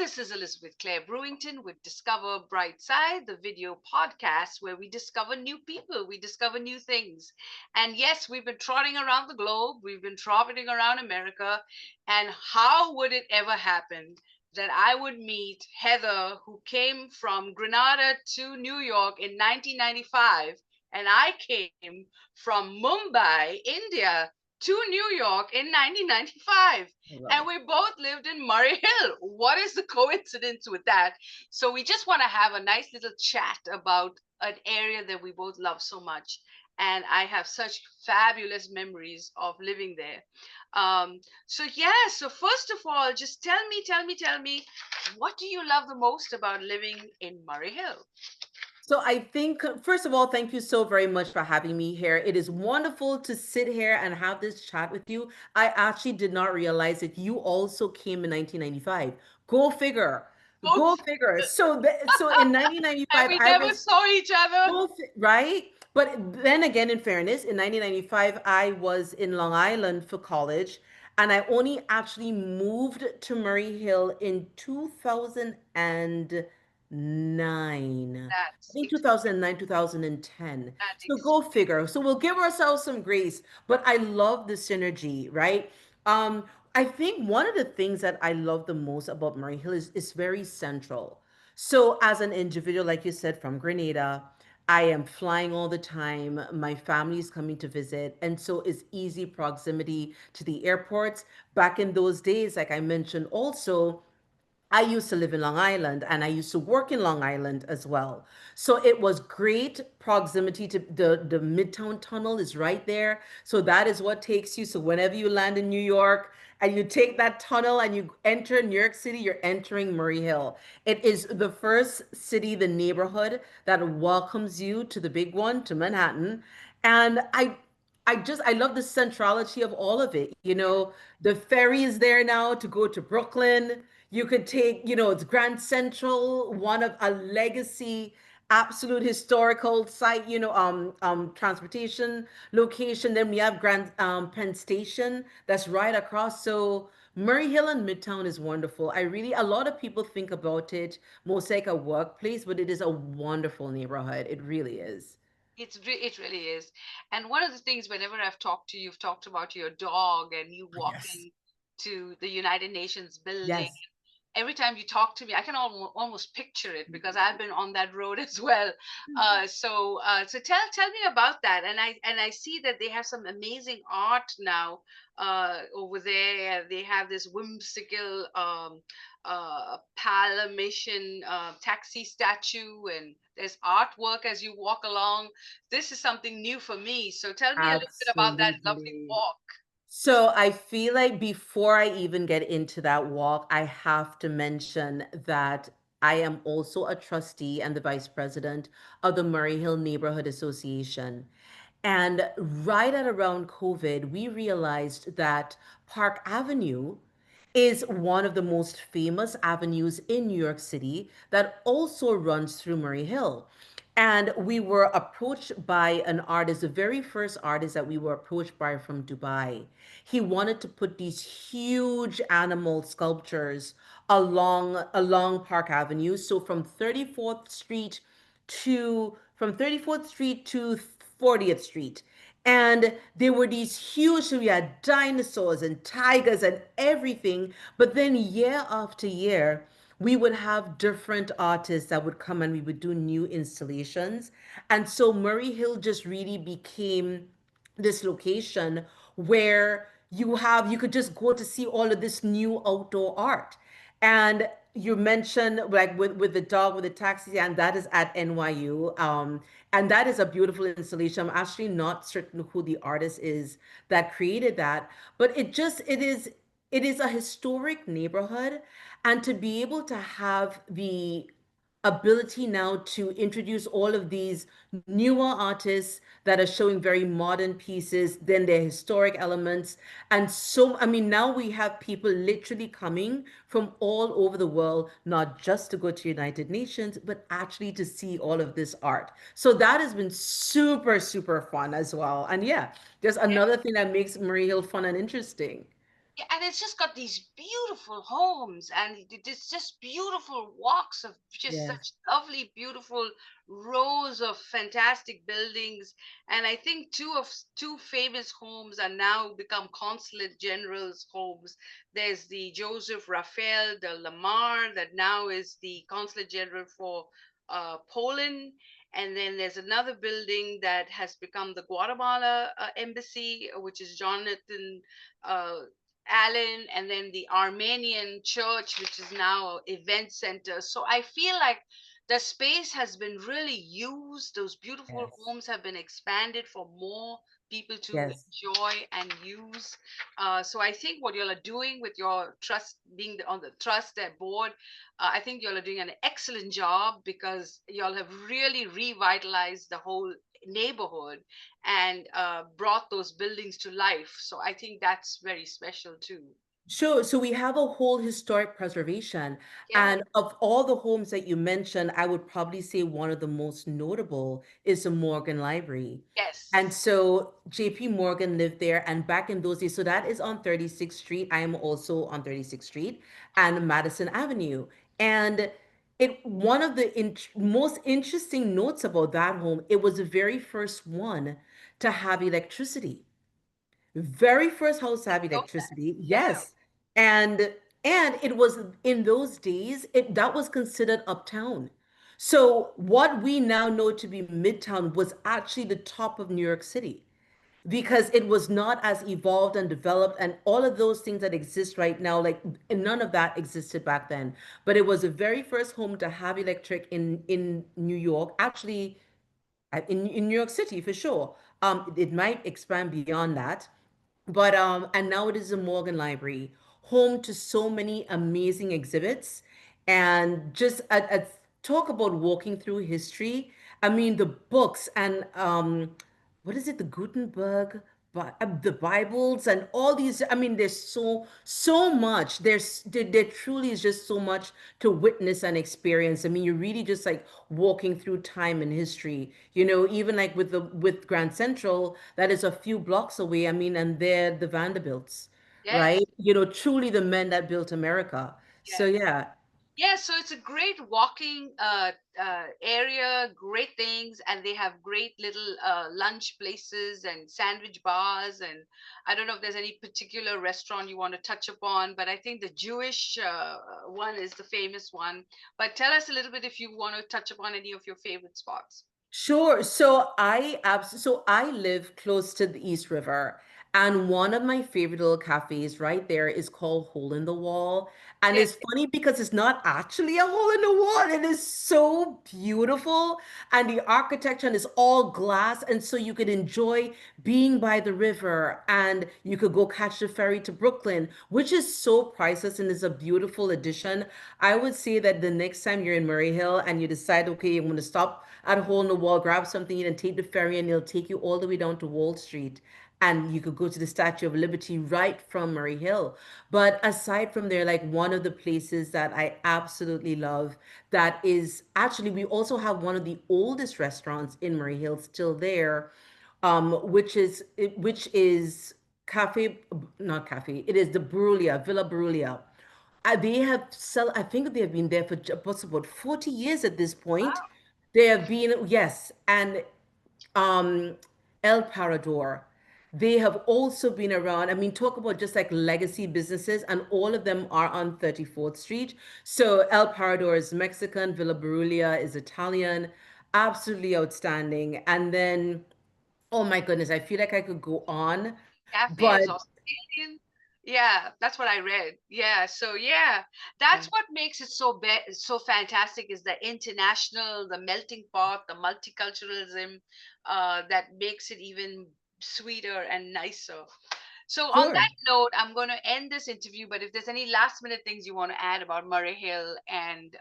This is Elizabeth Clare Brewington with Discover Brightside, the video podcast where we discover new people, we discover new things. And yes, we've been trotting around the globe, we've been trotting around America. And how would it ever happen that I would meet Heather, who came from Grenada to New York in 1995, and I came from Mumbai, India, to New York in 1995, I love and it. we both lived in Murray Hill. What is the coincidence with that? So we just want to have a nice little chat about an area that we both love so much. And I have such fabulous memories of living there. So yeah, so first of all, just tell me, what do you love the most about living in Murray Hill? So I think, first of all, thank you so very much for having me here. It is wonderful to sit here and have this chat with you. I actually did not realize that you also came in 1995. Go figure. Go Both, figure. So in and 1995, we I never was saw each other. right? But then again, in fairness, in 1995, I was in Long Island for college, and I only actually moved to Murray Hill in 2009. I That's think it. 2009, 2010. That's So go figure. So we'll give ourselves some grace. But I love the synergy, right? Um, I think one of the things that I love the most about Murray Hill is very central. So as an individual, like you said, from Grenada, I am flying all the time. My family is coming to visit. And so it's easy proximity to the airports. Back in those days, like I mentioned also, I used to live in Long Island and I used to work in Long Island as well. So it was great proximity to the Midtown Tunnel is right there. So that is what takes you. So whenever you land in New York and you take that tunnel and you enter New York City, you're entering Murray Hill. It is the first city, the neighborhood that welcomes you to the big one, to Manhattan. And I love the centrality of all of it. You yeah. know, the ferry is there now to go to Brooklyn. You could take, it's Grand Central, one of a legacy, absolute historical site, transportation location. Then we have Grand Penn Station that's right across. So Murray Hill and Midtown is wonderful. A lot of people think about it most like a workplace, but it is a wonderful neighborhood. It really is. It really is. And one of the things, whenever I've talked to you, you've talked about your dog and you Yes. walking to the United Nations building. Yes. Every time you talk to me, I can almost picture it because I've been on that road as well. So tell me about that. And I see that they have some amazing art now over there. They have this whimsical Palomation taxi statue, and there's artwork as you walk along. This is something new for me. So tell me a little bit about that lovely Absolutely. walk. So I feel like before I even get into that walk, I have to mention that I am also a trustee and the vice president of the Murray Hill Neighborhood Association. And right at around COVID, we realized that Park Avenue is one of the most famous avenues in New York City that also runs through Murray Hill. And we were approached by an artist, the very first artist that we were approached by from Dubai. He wanted to put these huge animal sculptures along Park Avenue. So from 34th Street to 40th Street. And there were these huge, so we had dinosaurs and tigers and everything. But then year after year, we would have different artists that would come and we would do new installations. And so Murray Hill just really became this location where you could just go to see all of this new outdoor art. And you mentioned like with the dog with the taxi, and that is at NYU. And that is a beautiful installation. I'm actually not certain who the artist is that created that, but it is a historic neighborhood, and to be able to have the ability now to introduce all of these newer artists that are showing very modern pieces, then their historic elements. And so, I mean, now we have people literally coming from all over the world, not just to go to United Nations, but actually to see all of this art. So that has been super, super fun as well. And yeah, there's another thing that makes Murray Hill fun and interesting. Yeah, and it's just got these beautiful homes, and it's just beautiful walks of just Yes. such lovely, beautiful rows of fantastic buildings. And I think two famous homes are now become consulate generals' homes. There's the Joseph Raphael de Lamar that now is the consulate general for Poland. And then there's another building that has become the Guatemala embassy, which is Jonathan uh, Allen, and then the Armenian church, which is now an event center. So I feel like the space has been really used. Those beautiful Yes. homes have been expanded for more people to Yes. enjoy and use. So I think what y'all are doing with your trust, being on the trust board, I think y'all are doing an excellent job because y'all have really revitalized the whole neighborhood and brought those buildings to life. So I think that's very special too. Sure. So we have a whole historic preservation. Yeah. And of all the homes that you mentioned, I would probably say one of the most notable is the Morgan Library. And Yes. so JP Morgan lived there. And back in those days, so that is on 36th Street. I am also on 36th Street and Madison Avenue. And it one of the most interesting notes about that home, it was the very first one to have electricity. Very first house to have Know that. electricity, Yeah. yes. And it was in those days, it that was considered uptown. So what we now know to be Midtown was actually the top of New York City because it was not as evolved and developed and all of those things that exist right now, like and none of that existed back then. But it was the very first home to have electric in New York, actually in New York City for sure. It might expand beyond that, but and now it is a Morgan Library, home to so many amazing exhibits, and just talk about walking through history. I mean, the books and what is it, the Gutenberg, the Bibles and all these. I mean, there's so much. There truly is just so much to witness and experience. I mean, you're really just like walking through time and history. Even like with Grand Central, that is a few blocks away. I mean, and they're the Vanderbilts, Yes. right? Truly the men that built America. So Yes. yeah. Yeah, so it's a great walking area, great things, and they have great little lunch places and sandwich bars. And I don't know if there's any particular restaurant you want to touch upon, but I think the Jewish one is the famous one. But tell us a little bit if you want to touch upon any of your favorite spots. Sure. So I live close to the East River, and one of my favorite little cafes right there is called Hole in the Wall. And Yes, it's funny because it's not actually a hole in the wall. It is so beautiful, and the architecture and it's all glass, and so you could enjoy being by the river, and you could go catch the ferry to Brooklyn, which is so priceless and is a beautiful addition. I would say that the next time you're in Murray Hill and you decide, okay, I'm going to stop at a hole in the wall, grab something, and take the ferry, and it'll take you all the way down to Wall Street. And you could go to the Statue of Liberty right from Murray Hill. But aside from there, like one of the places that I absolutely love, that is actually, we also have one of the oldest restaurants in Murray Hill still there, which is cafe, not cafe, it is the Brulia, Villa Brulia. They have sell. I think they have been there for about 40 years at this point. wow, They have been, yes, and um, El Parador. They have also been around. I mean, talk about just like legacy businesses, and all of them are on 34th Street. So El Parador is Mexican, Villa Barulia is Italian, absolutely outstanding. And then, oh my goodness, I feel like I could go on, cafe but is Australian. Yeah, that's what I read. Yeah, so yeah, that's what makes it so fantastic is the international, the melting pot, the multiculturalism that makes it even sweeter and nicer. So on sure. that note, I'm going to end this interview. But if there's any last minute things you want to add about Murray Hill and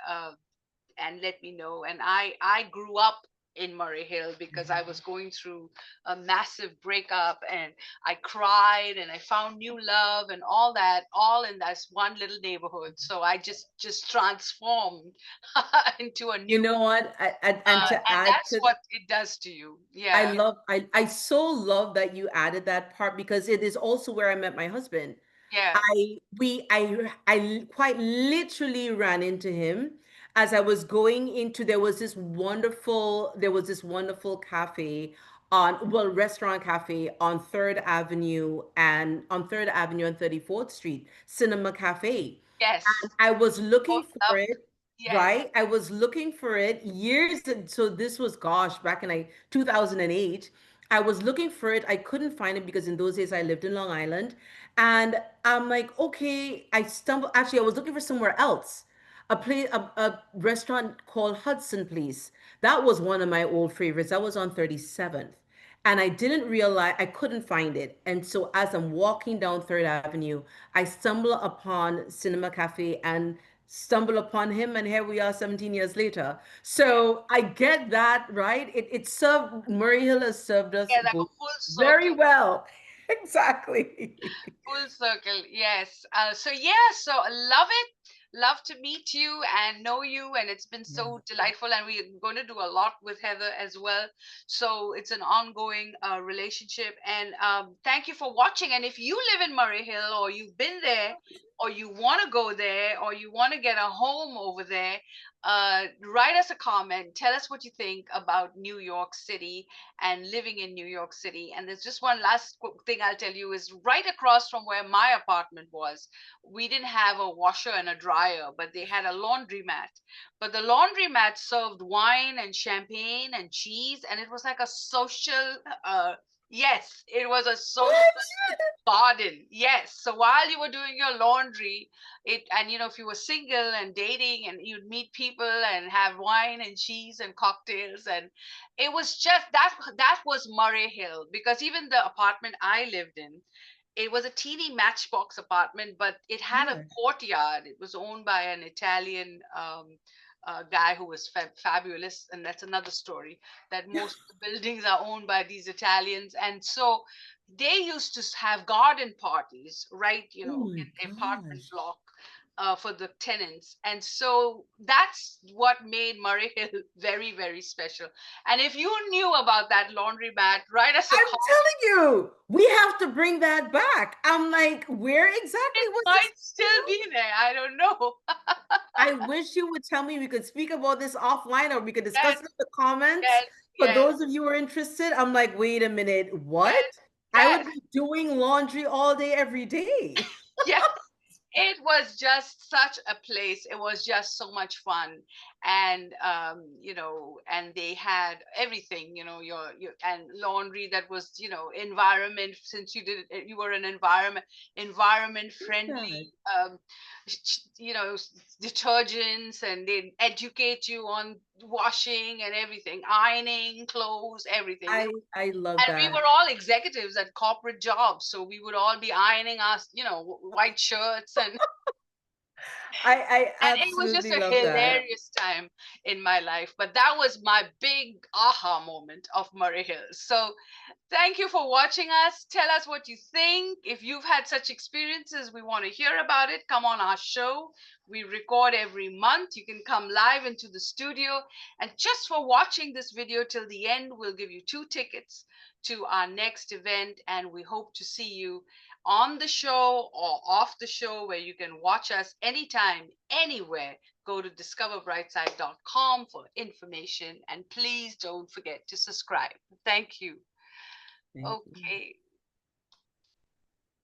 let me know. And I grew up in Murray Hill because I was going through a massive breakup and I cried and I found new love and all that, all in this one little neighborhood. So I just transformed into a You new, know what? And to and add that's to, what it does to you. Yeah. I so love that you added that part because it is also where I met my husband. Yeah. I quite literally ran into him as I was going into, there was this wonderful cafe on, well, restaurant cafe on 3rd Avenue and 34th Street, Cinema Cafe. Yes. And I was looking Both for loved. it, Yes. right? I was looking for it so this was, gosh, back in like 2008. I was looking for it. I couldn't find it because in those days I lived in Long Island. And I'm like, okay, actually, I was looking for somewhere else. A restaurant called Hudson Place. That was one of my old favorites. That was on 37th. And I didn't realize I couldn't find it. And so as I'm walking down 3rd Avenue, I stumble upon Cinema Cafe and stumble upon him. And here we are 17 years later. Yeah. So I get that, right? Murray Hill has served us Yeah, like both a full very circle. well. Exactly. Full circle, yes. So yeah, so I love it. Love to meet you and know you, and it's been Yeah. so delightful. And we're going to do a lot with Heather as well. So it's an ongoing relationship. And thank you for watching. And if you live in Murray Hill, or you've been there, or you want to go there, or you want to get a home over there, write us a comment. Tell us what you think about New York City and living in New York City. And there's just one last thing I'll tell you is right across from where my apartment was, we didn't have a washer and a dryer, but they had a laundromat. But the laundromat served wine and champagne and cheese, and it was like a social. Yes, it was a social What? garden. Yes. So while you were doing your laundry, and if you were single and dating, and you'd meet people and have wine and cheese and cocktails, and it was just that was Murray Hill, because even the apartment I lived in, it was a teeny matchbox apartment, but it had a Yeah. courtyard. It was owned by an Italian guy who was fabulous, and that's another story. That most of the buildings are owned by these Italians, and so they used to have garden parties, right? Oh my In the apartment gosh. block. For the tenants. And so that's what made Murray Hill very, very special. And if you knew about that laundromat, write us a I'm comment. telling you, we have to bring that back. I'm like, where exactly It was this? might still be there. I don't know. I wish you would tell me we could speak about this offline or we could discuss Yes, it in the comments. yes, For yes, those of you who are interested, I'm like, wait a minute, what? yes, I would yes, be doing laundry all day, every day. yes. It was just such a place. It was just so much fun. And and they had everything, your and laundry that was, environment, since you were an environment friendly, That. um detergents, and they educate you on washing and everything, ironing clothes, everything. I love And we that. were all executives at corporate jobs, so we would all be ironing us, white shirts, I and it was just absolutely a love that. hilarious time in my life. But that was my big aha moment of Murray Hills. So thank you for watching us. Tell us what you think. If you've had such experiences, we want to hear about it. Come on our show. We record every month. You can come live into the studio. And just for watching this video till the end, we'll give you 2 tickets to our next event. And we hope to see you on the show or off the show, where you can watch us anytime, anywhere. Go to discoverbrightside.com for information. And please don't forget to subscribe. Thank you. Thank you. Okay.